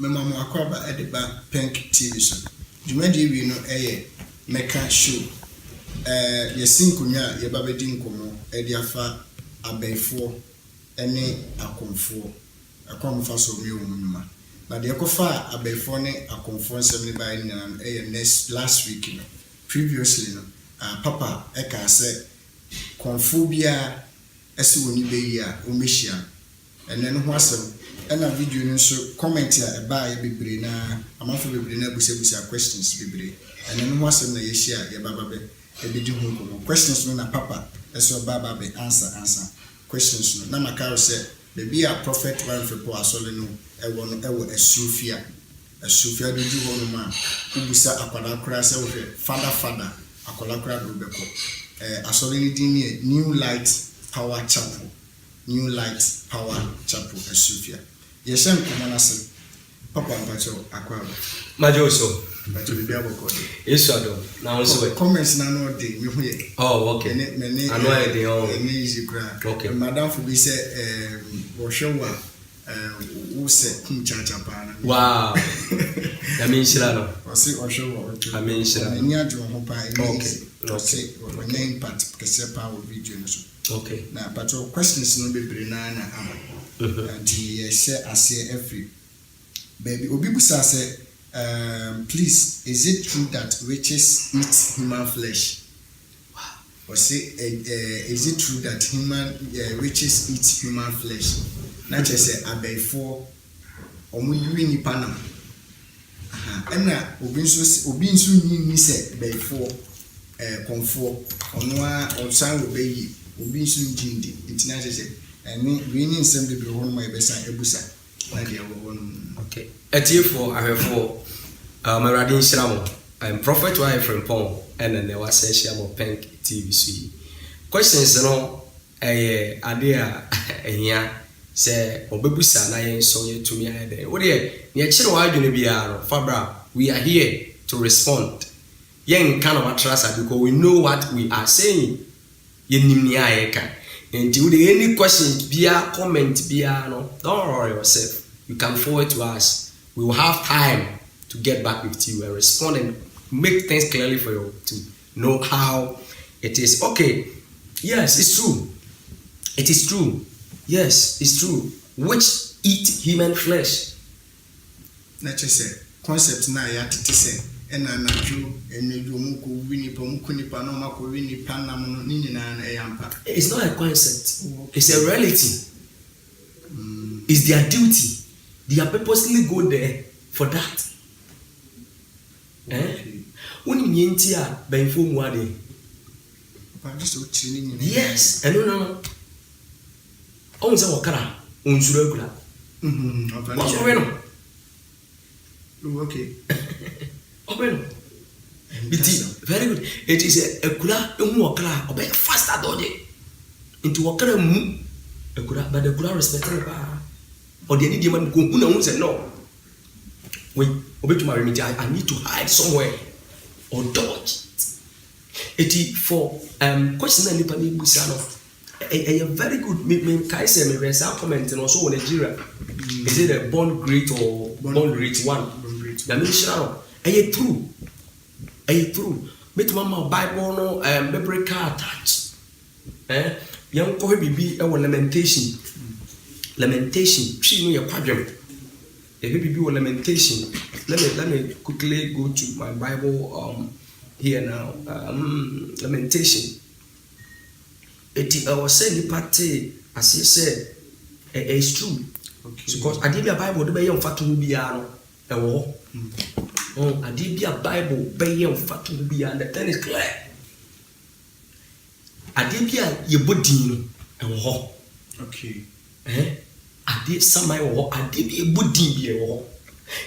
Mama Akwaba Ediba Pink TV so. Jumadi we no meka show. Yesin kunya yebabedi nkomo ediafa abefo ene akomfo. Akomfa so mi omunuma. But the ekofa abefo ne akomfo nsem ne ba nyina next last week no. Previously no papa eka say konfo bia ese woni be yi a o mehia. Ene no ho asem ena video no so comment ya eba ya bebre na amafo bebre na busebusa questions bebre. Ene no ho asem na yehia ye baba be ebedi hu ko questions no na papa eso baba be answer questions no na makaro say the be a prophet one for asole no ewo asufia do ju ho no ma ubusa akwada kura say wo father akwada kura do beko asole ni din ni New Light Power Chapel asufia yeshem kumanase papa abacho akwaba majoso but we be able to yesu ado na wonso comments na no dey me ho ye okay me ano dey on me easy gra okay madam for be say wo hwewa wo se kumchacha pa na wow na me nshira no o se o hwewa na me nshira ni adwo ho pa okay o name part kese pa o video no so okay na but questions no be bre na ama and he share ase every baby obi busa say please, is it true that witches eat human flesh? Or say, is it true that witches eat human flesh? Not just say, abefo, omu yui ni panam. Ena obinsu ni se befo, konfo, onwa onsan obeyi, obinsu njindi. Intina say, eni wini nsem de be hon ma ebesa ebusa. Na dia wo okay. Etiefo ahwefo Maradi Nshiramo, I'm Prophet Wife from Pong, and then there was a Shamo Pink TV. Questions no idea here say Obebusa na so ye to me ade. What ye chiro adwene biaro Fabra, we are here to respond. Yen kind of trust because we know what we are saying. Yen nimni ayeka. And any questions bia comment bia no, don't worry yourself. You can forward to us. We will have time to get back with you and respond and make things clearly for you to know how it is. Okay, yes, it's true. It is true. Yes, it's true. Which eat human flesh? Na chese concept na ya tete se ena na ju eneju muko wini pa muko ni pa no mako wini pa na no ni nyina na yampa. It's not a concept. It's a reality. It's their duty. They are purposely go there for that. When you enter by phone one yes, and no. On the Wakara, on Zuragula. Okay. It is very good. It is a kula, wakara, or faster dodge into Wakara moon. A kula, but the kula respected or the need man go no. Wait, obey to my remedy. I need to hide somewhere or dodge. It for question and Nipani Busano. A very good me Kaise me were comment and also Nigeria. Is it a born great or born great one? The mission a true. Met mama Bible no memory card attached. Young Kobe be our lamentation. She know your problem. A baby be lamentation. Let me quickly go to my Bible here now. Lamentation. It was said the party as you said it's true. Okay. Because I did a Bible the young fatu biano a war. I did a Bible by young fatu biano the ten is clear. I did a yebudin a war. Okay. I did some I did a budin be a war.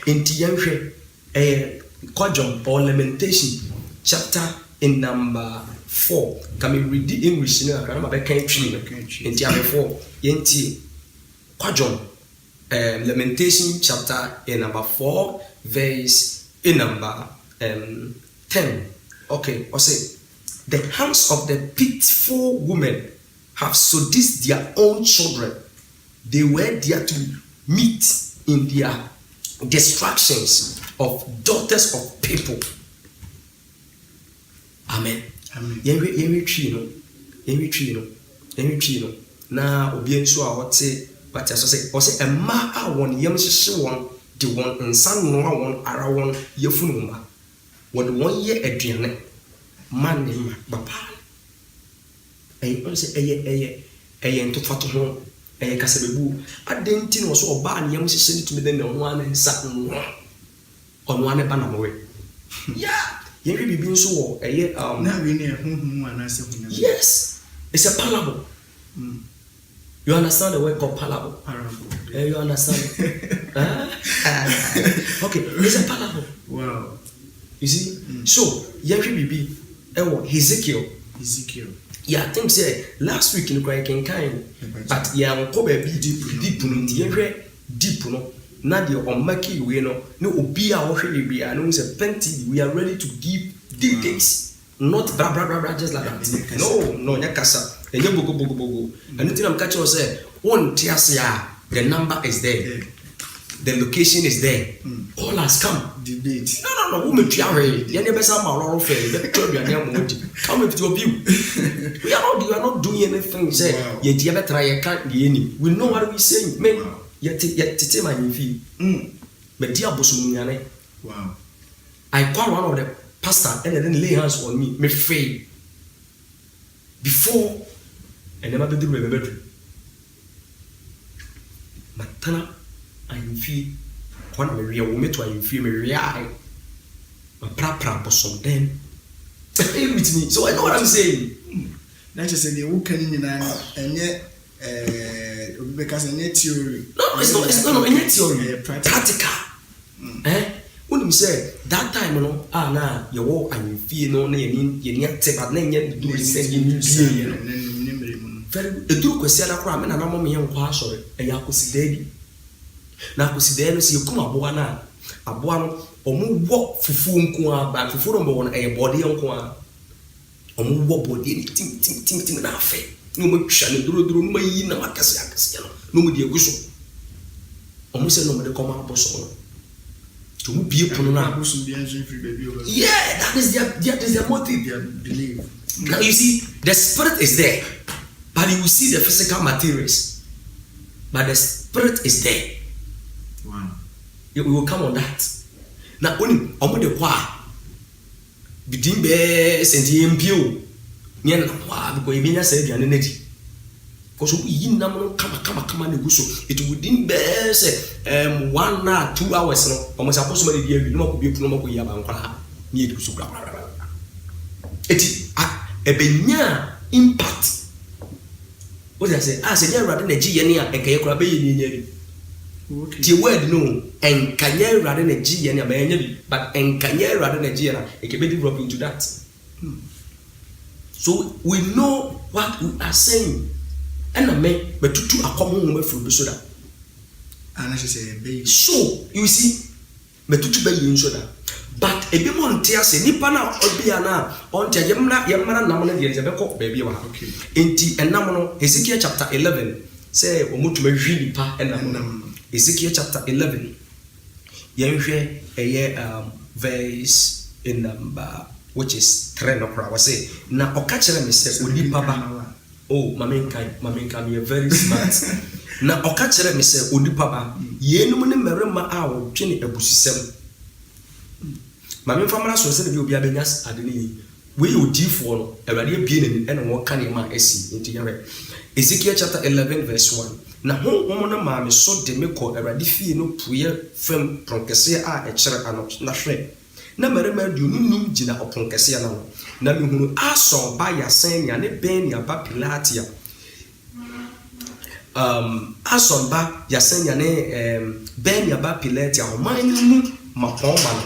In Tianre a quadrant or lamentation chapter in number 4. Can we read the English in a country? In Tianre 4 yenti quadrant lamentation chapter in number 4 verse in number 10. Okay, or say the hands of the pitiful women have seduced their own children. They were there to meet in their distractions of daughters of people. Amen. Yɛnwe twi no na obi nso a wɔte wate so sɛ ɔsɛ ɛma a wɔn yam hyehye wɔn de wɔn nsa noa wɔn ara wɔn yɛfunu mma wɔde wɔn yɛ aduane ma ne ma papa ɛyɛ ɔsɛ ɛyɛ ntofato ho ɛyɛ kasabebu adenti no so ɔbaa ne yam hyehye ne tumi de ne ho ana nsa noa ɔno ana ba na mwe yeah yɛhwɛ bibi nso wɔ ɛyɛ na we ne honhom anase honhom. Yes, it's a parable. You understand the word called parable? You understand? Okay, it's a parable. Wow. You see? So, yɛhwɛ bibi ɛwɔ Ezekiel. Yeah, I think say last week in the can kind, but yeah, I'm probably deep no nti yɛhwɛ deep no. Na de on make we no obi a wo hwe bi a no say plenty we are ready to give details not bra just like that. No nya kasa enye bogo anything I'm catch you say won tiase a the number is there, the location is there. All has come debate no wo metua we ye ne besa ma loro fe be twa bia na mo di come with your view. We are not doing anything say ye die betra ye kan ye ni we know what we saying men. Yet my fee. But dear Bosuniane. Wow. I call one of the pastor and then lay hands on me fail. Before I never did remember. Matana, I'm fee. One of the real woman to I feel me real. My pra bosom then. With me. So I know what I'm saying. Not just say the who can in and yet. Because in theory. No, it's not in theory. Practical. When you say that time, no, na you walk and you feel no, you take but then you do the same. Very the true question that I'm and I'm me and sorry, and you could see daddy. Now, could see daddy, see you come up one a one or move walk for full back for full on a body on one or move what body, ting, and affair. No more shall do my in a macas, no more dear Gusso. Almost no more the common apostle. To be upon an apple, yeah, that is their motive, their belief. Now you see, the spirit is there, but you will see the physical materials, but the spirit is there. Wow. We will come on that. Now, only on the qua between bears and the impure. Because you said you are energy. Because we come and so it within bears 1 or 2 hours. No, almost approximately you know be near to so. It is a benya impact. What I say, I said, rather than a G and Kayakrabe. The word no, and Kanya rather than a G and a baby, but and Kanya rather than a G and it can be developed into that. So we know what we are saying. And I mean, but to a common woman from the soda. And I say, baby. So you see, but to be in soda. But a bit more tears, a nipana or biana on Yamana Namana, the Elizabeth baby. Okay. In T and Namano, Ezekiel chapter 11, say, Omutu really pa and Ezekiel chapter 11. Yanshe a year verse in number. Which is trend of I say now okachere me say odi papa oh mamenka me very smart na okachere me say odi papa yenum ne merema a wo twene abusisem mamen famara so say be obi abanyas ade ne we odifo no awade abie ne ene wo ka ne ma asi nti yare Ezekiel chapter 11 verse 1 na honhom no ma me so de me ko awade fie no puye fam pronkese a ekere ano na hwe na merema du nunum gina opon kese ya na mehunu aso ba ya sen ya ne ben ya ba pilatia aso ba ya sen ya ne ben ya ba pilatia o man mu mapoma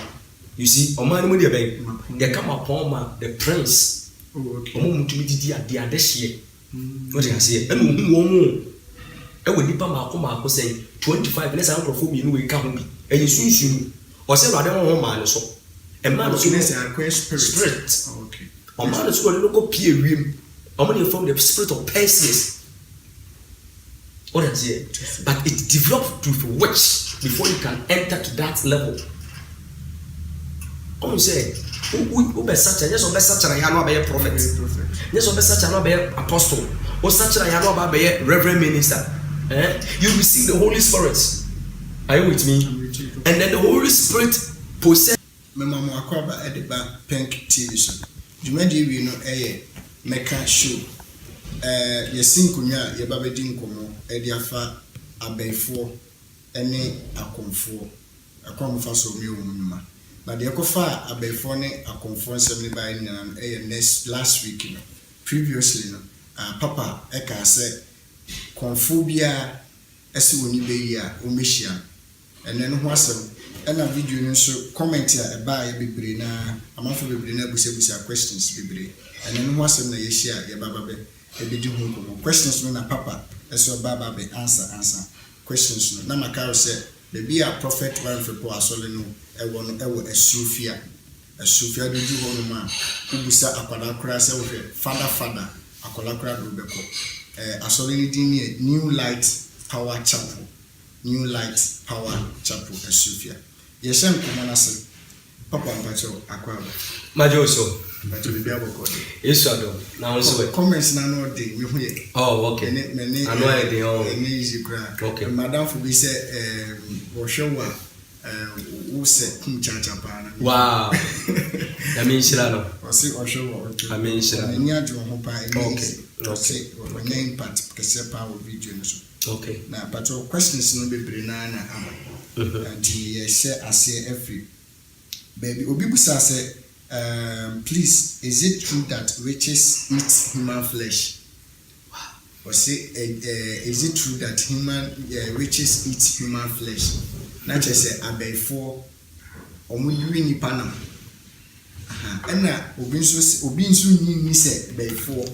you see o man mu de ben ya kama poma the prince o mu mutumi didi ade hye o de ase e no hu wo mu e we nipa mako sen 25 na san crofo mi no we ka ho bi e yesunsun o se rade ho man so a man of spirit. Okay. A man is going to go peer him. I'm only from the spirit of Perseus. What is it? But it developed with which before you can enter to that that level. Come say, who be such a yes or be such a yano be a prophet. Yes or be such a be apostle. Or such a yano be a reverend minister. You receive the Holy Spirit. Are you with me? And then the Holy Spirit possess. Mama mo akwaba edeba Pink TV so. Jumadi wi no meka show. Yesin kunya ye ba bedi nkomo edi afa abaifo ene akomfo. Akomfo so mi omuma. Na de kofa abaifo ne akomfo nsem ne ba nyina next last week no. Previously no papa eka se konfo bia ese woni be yi a o mehia. Ene no ho asem ena video no so comment ya eba ya bebre na amafo bebre na busebusa questions bebre. Ene no ho asem na ye hia ye baba be ebedi hu ko questions no na papa eso baba be answer questions no na maka say the be a prophet one for asole no ewo asufia do di ho no ma ubusa akwada kura say wo father akwada kura do beko asole ni din New Light Power Chapel asufia ye shem ko na se papa mpacho akwaba majoso but we be able to Yes, I do. Now, comments na no day me ho ye. Oh, okay. I know anything. Oh, easy grant. Okay. Madam for be say wo show wa wo se chacha pa na. Wow. I mean, shirano. O se o show wa. I mean, shirano. Ni adwo ho pa Okay. Okay. O name part kese pa wo video no so. Okay. Na but questions no be bre na aba. And ye share ase every baby obi busa say please, is it true that witches eat human flesh? Or say, is it true that witches eat human flesh? Not just say, abefore, or we ni panam. And now, obinsu ni say, before,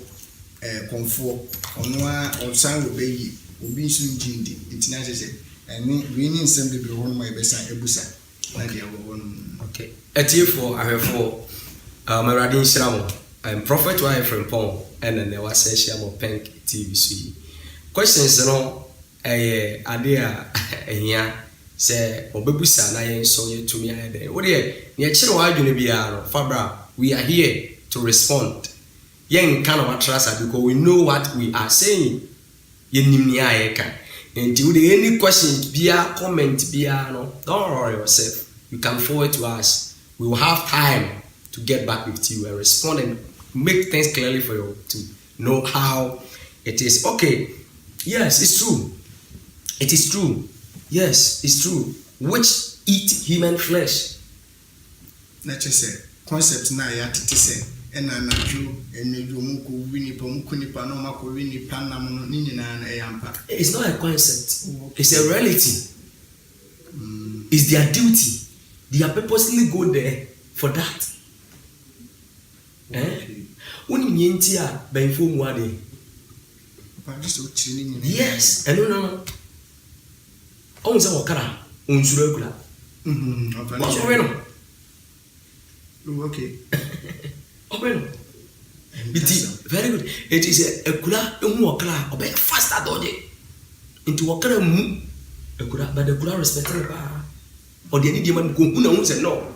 comfort, or sound obey, obinsu jindi, international say, and we need somebody to hold my best ebusa. Okay. For my radio Shiramo, I'm Prophet Why from Pong, and then there was a Shamo Pink TV. Questions, idea, here say, Obebusa, and I saw you to me. What dear, near Chino, Fabra, we are here to respond. Young kind of trust because we know what we are saying. And do any questions, beer, comment, beer, no, don't worry yourself. You can forward to us. We will have time to get back with you and respond and make things clearly for you to know how it is. Okay, yes, it's true. It is true. Yes, it's true. Which eat human flesh? Nature say concept na ya tete say ena na ju eneju muko wini pa muko ni pa no mako wini pa na no ni nyina na yampa. It's not a concept. It's a reality. It's their duty. They are purposely go there for that. When you enter by phone one yes, and no. On the Wakara, on Zuragula. Okay. It is very good. It is a kula, wakala, or faster dodge into Wakara moon. A kula, but the kula respected or the need man go who said no.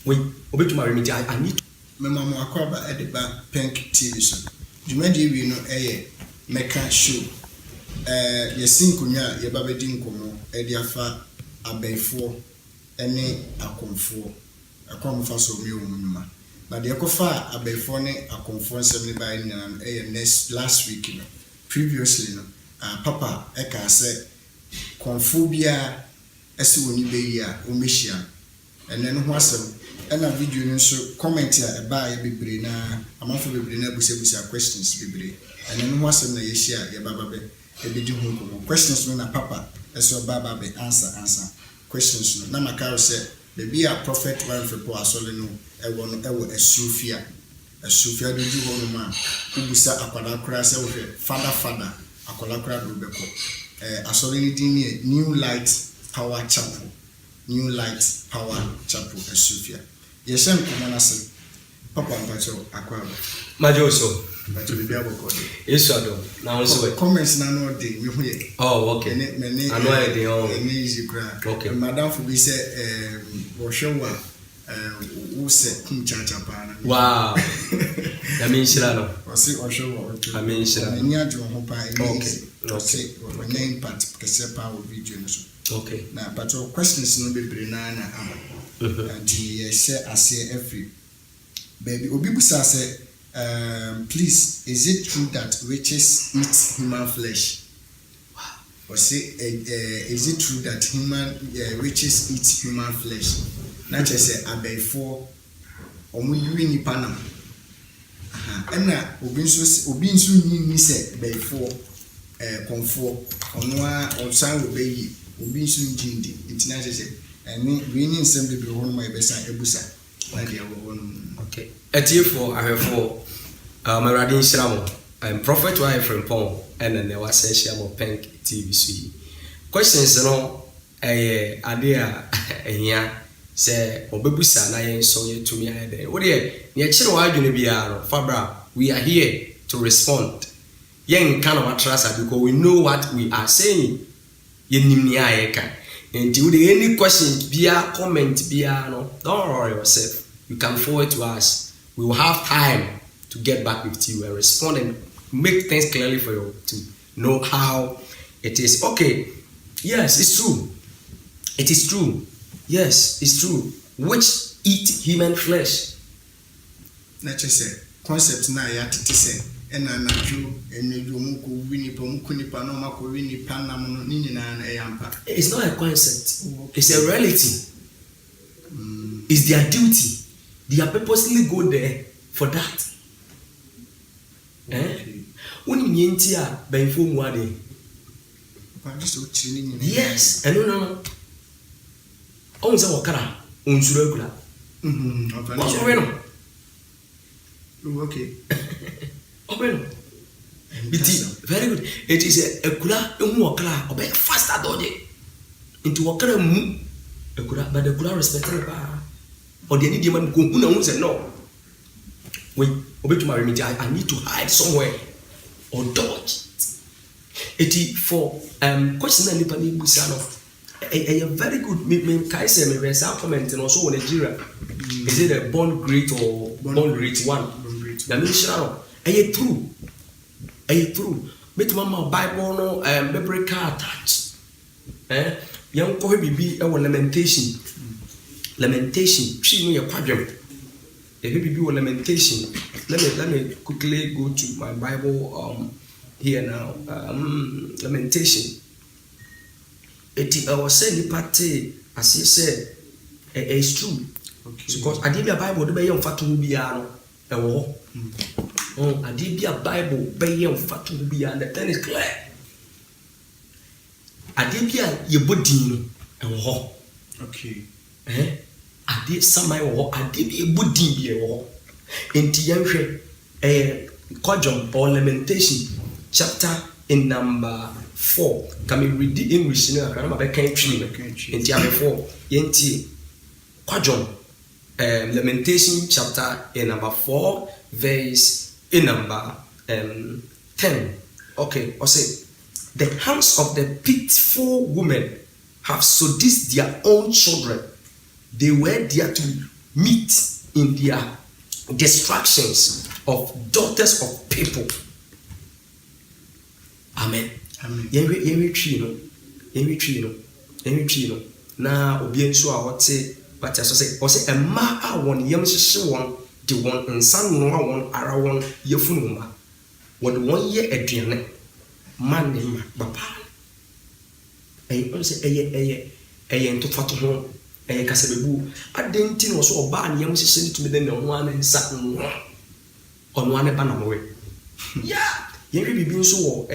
Wait, obey to my remedy. I need Mama mo akwaba edeba Pink TV so. Jumadi wi no meka show. Yesin kunya ye ba bedi nkomo edi afa abaifo ene akomfo. Akomfo so mi omuma. Na de kofa abaifo ne akomfo nsem ne ba nyina next last week no. Previously no papa eka se konfo bia ese woni be yi a o mehia. Ene no ho asem ena video no so comment ya eba ya bebre na amafo bebre na busebusa questions bebre. Ene no ho asem na ye hia ye baba be ebedi hu ko questions no na papa eso baba be answer questions no na maka say the be a prophet one for asole no ewo asufia do di ho no ma ubusa akwada kura say wo father akwada kura do beko asole ni din New Light Power Chapel asufia ye shem ko na se papa mpacho akwaba majoso but we be able to. Yes, I do. Now, so comments na no dey me hu ye. Oh, okay. I know it dey on. Easy grant. Okay. Madam for be say wo hwe wa wo se kum chacha pa na. Wow. I mean, shira no. O se o hwe wa. I mean, shira. Ni adwo ho pa. Okay. Okay. Wo name part kese pa wo video no so. Okay. Na but questions no be bre na na ama. And you say ase every baby obi busa say please, is it true that witches eat human flesh? Or say, is it true that witches eat human flesh? Not just say, I beg for, or we you in Panama. And now, Obinsu ni say, beg for, comfort, or sign will be Obinsu Jindi, international say, and we need simply be one my best ebusa. Okay. Etiefo ahefo Mewrade Nhyira I'm Prophet why from Pong and then there was a share of Pink TV so questions no ade a ehia say obebusa na yen so ye to me ade wo de ne kire wa adwene bia no fabra we are here to respond yen kind of atrasa because we know what we are saying yen nimni ayeka and you any question bia comment bia no don't worry yourself. You can forward to us. We will have time to get back with you and respond and make things clearly for you to know how it is. Okay, yes, it's true. It is true. Yes, it's true. Which eat human flesh? Let's just say concept na ya tete say ena na ju enedu muko winipa muko nipa no mako winipa na no ni nyina na yampa. It's not a concept. It's a reality. It's their duty. They are purposely go there for that. When you enter by phone one yes, and no. On the wakara, on regular. Okay. Very good. It is a kula wakara, or faster dodge into wakara mu. But the kula respected or the need man go who say no. Wait, obey to my remedy. I need to hide somewhere or dodge. It for question and Nipani Busano. A very good me Kaise me raise our comment and also Nigeria. Is it a born great or born great one? The mission a true. A true. Met mama Bible no memory card attached. Young Kobe be a lamentation. Lamentation, she know your problem. A baby be lamentation. Let me quickly go to my Bible here now. Lamentation. It was said the party as you said it's true. Okay. Because I did a Bible the young fatu biano a war. I did a Bible by young fatu biano, the thing is clear. I did be a yebudin a war. Okay. I did some or I did a budding be a war. In Tianre, a quadrant or lamentation chapter in number 4. Can we read the English in a country? In Tianre 4, Yenti quadrant lamentation chapter in number 4, verse in number 10. Okay, or say the hands of the pitiful women have seduced their own children. They were there to meet in their distractions of daughters of people. Amen. Amen. Yemi tree no. Na obi enso a wote but so say o say emma a won yam hyehye won de won nsan no a won ara won yefunu ma. Won won ye aduane man ne ma papa. On say eye ntofato ho kasabebu adenti no so oba ne yam hyehye ni tumi de ne ho ana nsa ono ane ba na mo we. Yeah. Yemi bibi nso wo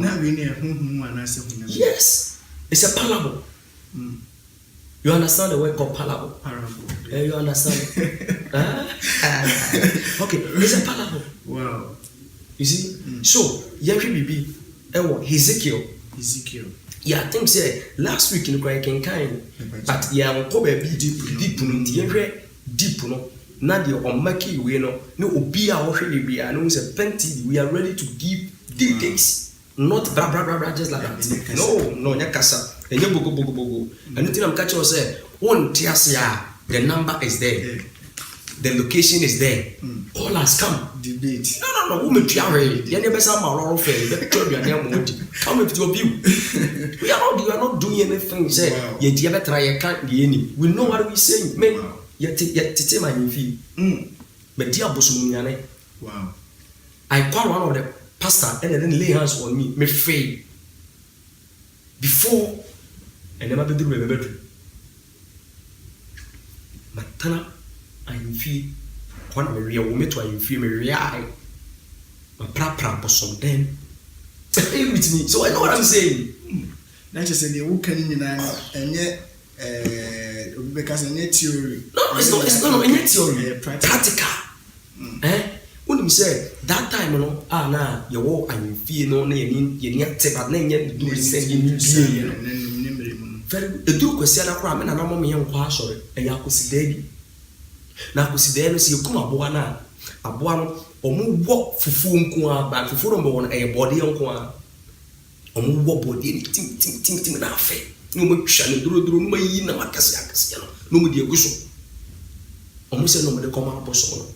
na we ne huhu ana se hunya. Yes. It's a parable. You understand the word called parable? You understand? Okay, it's a parable. Wow. You see? So, Yemi bibi Ezekiel. Yeah, I think say last week in the kind, but yeah, I'm probably deep no. na de on make we no no obi a wo hwe bi a no say Pen TV we are ready to give details not bra bra bra just like that no nya kasa enye bogo and tin am catch you say won tiase a the number is there the location is there all has come debate no wo metua we ye ne besa ma loro fe be twa bia na mo di come with your view we are not doing anything say ye die betra ye kan ye ni we know what we saying men ye tete my fi me dia bosom nyane wow I call one of the pastor and then lay hands on me fail before and never be do me better matana I feel when I real woman to I feel me real my pra bosom then with me so I know what I'm saying that just say the who can in and yet because any theory no it's not any theory practical when you say that time no na you walk and feel no na you need to but na you do say you very edu kwesi na kura me na mo me nkwa asore eya akosi dabi na akosi dabi se yekuma aboa na aboa no omu wo fufu nko a ba fufu no bo no e body nko a omu wo body ni tim na afa no mo twa ne duro no mayi na makase no mo di eguso omu se no mo de koma aboso no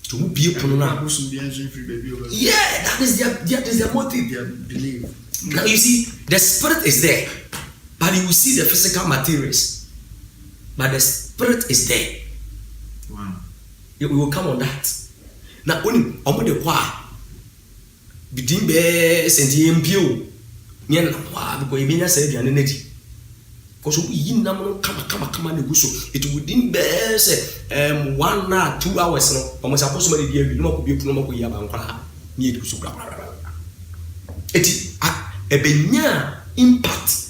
to mu bie pono na aboso bi anzo free baby over yeah that is their motive their belief now you see the spirit is there but you will see the physical materials but the spirit is there wow we will come on that now only omo de kwa bidin be senti empio nye na kwa because e binya say aduane na di because we yin nam no kama na guso it within be say 1 or 2 hours no omo say aposo ma di awi no ko bi puno ma ko yi abankwa ni e guso bra eti e benya impact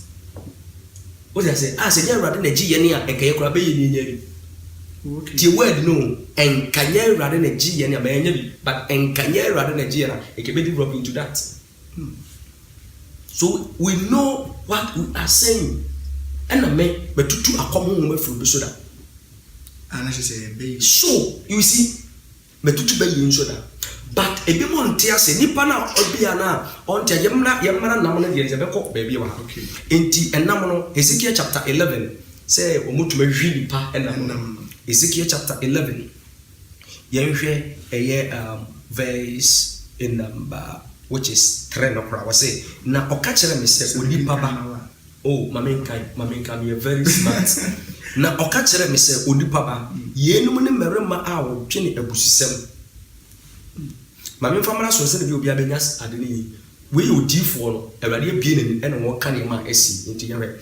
what I say say nya urade na giye ne a enkaye kura be ye nyari okay the word no enkanye urade na giye ne a be nya bi but enkanye urade na giye na e ke be develop into that so we know what we are saying and me betutu akomo ho mafuru bi so da ana say be so you see betutu be yin so da but ebi mo ntia se nipa na obia na ontia yemra nam na de ze be ko ba bi wa okay enti enam no Ezekiel chapter 11 say omutuma hwi nipa enam Ezekiel chapter 11 yenhwe eye verse in number which is 3 no kra was say na okakere me say onipa ba oh mamenkai me very smart na okakere me say onipa ba yenum ne merema a wo twene abusisem mame famara so se de obi abenya adeni we odifo no awade abie nani ene wo ka ne ma asi nti yare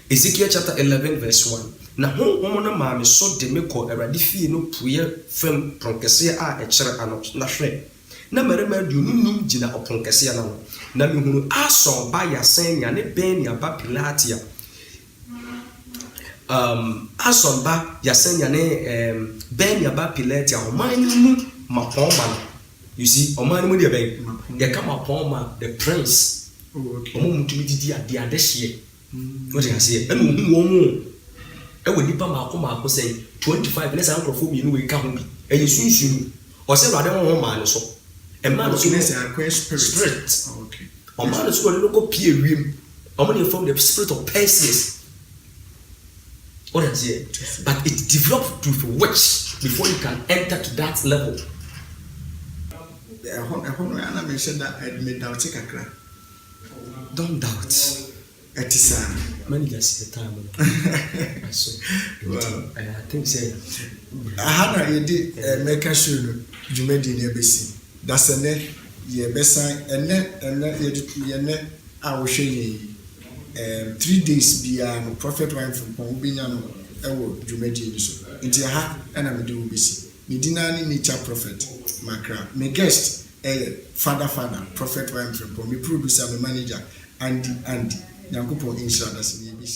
Ezekiel chapter 11 verse 1 na ho no ma me so de me ko awade fie no puye fam pronkese a e kire ano na hwe na merema dununum gina oponkese na no na me hunu aso ba ya senya ne ben ya ba pilatia aso ba ya senya ne ben ya ba pilatia o man mu mapoma you see omani mo de ben they come upon ma the prince okay omo mutumi didi ade adehye what you can say and wo mu e we nipa ma ko say 25 let's say microphone mi no we ka ho bi e ye sunsun o say brade ho ma ne so e ma no so spirit okay o ma no so no go pie wiem omo dey from the spirit of Perseus what you say but it developed to which before you can enter to that level I wanna mention that I made doubt kakra. Don't doubt. Etisa. Many just the time. So I think say I had a did make a show Jumedi in ABC. That's a net ye besan and net I will show you 3 days beyond prophet wine from Pombiano Jumedi so. Into your heart and I'm doing BC. Medina nature prophet. Makra. My guest, father, prophet, why I'm from me producer, my manager, Andy, Yankupo Insurance, that's in the